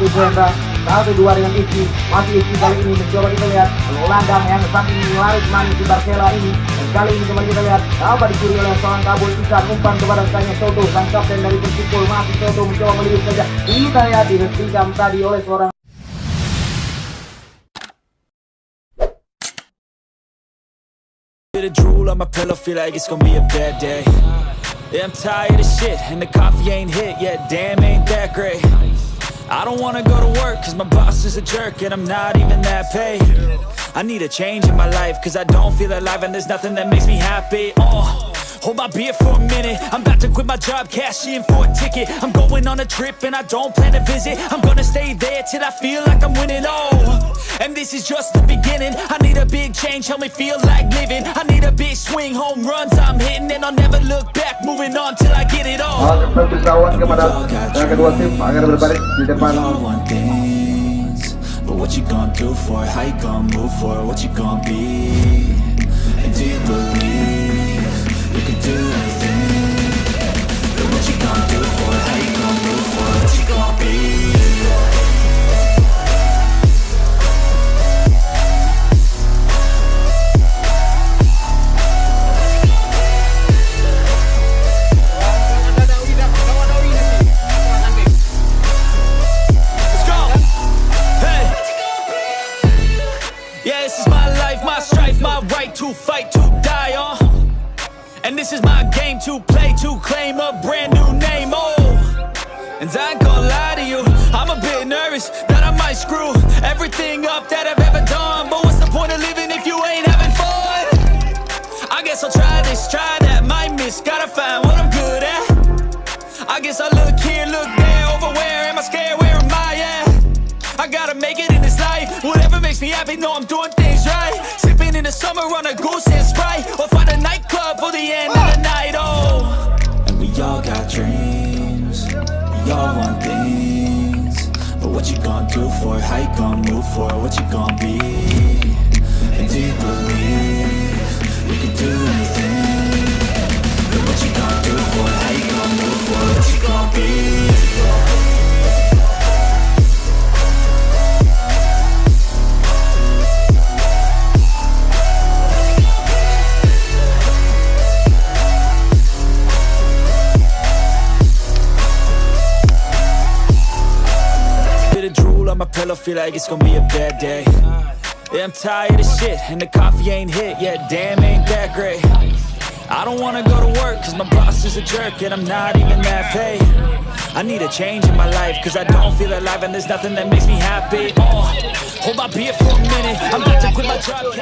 itu Hendra. 1-2 dengan Iki, masih Iki kali ini mencoba kita lihat gelandang yang saking laris manis di Barcela ini. Dan kali ini kembali kita lihat dapat dicuri oleh seorang kabul Isan, umpan kepada kanya Soto, sang kapten dari Persipol. Masih Soto mencoba melihat saja. Kita lihat dihentikan tadi oleh seorang Bit of drool on my pillow, feel like it's gonna be a bad day. Yeah, I'm tired of shit, and the coffee ain't hit yet, damn ain't that great. I don't wanna go to work, cause my boss is a jerk, and I'm not even that paid. I need a change in my life, cause I don't feel alive, and there's nothing that makes me happy. Hold my beer for a minute, I'm about to quit my job, cash in for a ticket. I'm going on a trip, and I don't plan to visit. I'm gonna stay there till I feel like I'm winning, and this is just the beginning. I need a big change, help me feel like living. I need a big swing, home runs I'm hitting, and I'll never look back, moving on till I get it all. kawan kepada kedua tim agar berbalik di depan. But what you gonna do for it? How you gonna move for it? What you gonna be? And do you believe you can do anything? But what you gonna do for it? How you gonna move for it? What you gonna be? To fight, to die on, and this is my game to play, to claim a brand new name, and I ain't gonna lie to you, I'm a bit nervous that I might screw everything up that I've ever done, but what's the point of living if you ain't having fun? I guess I'll try this, try that, might miss, gotta find what I'm good at. I guess I look here, look there, over where am I scared, where am I at? I gotta make it in this life, whatever makes me happy, know I'm doing things right. In the summer on a goose and Sprite, or find a nightclub for the end of the night, And we all got dreams, we all want things, but what you gonna do for it? How you gonna move for it? What you gonna be? And do you believe you can do anything? But what you gonna do for it? How you gonna move for it? What you gonna be? My pillow, feel like it's gonna be a bad day. Yeah, I'm tired of shit, and the coffee ain't hit yet, damn ain't that great. I don't wanna go to work, cause my boss is a jerk, and I'm not even that paid. I need a change in my life, cause I don't feel alive, and there's nothing that makes me happy. Hold my beer for a minute, I'm about to quit my job.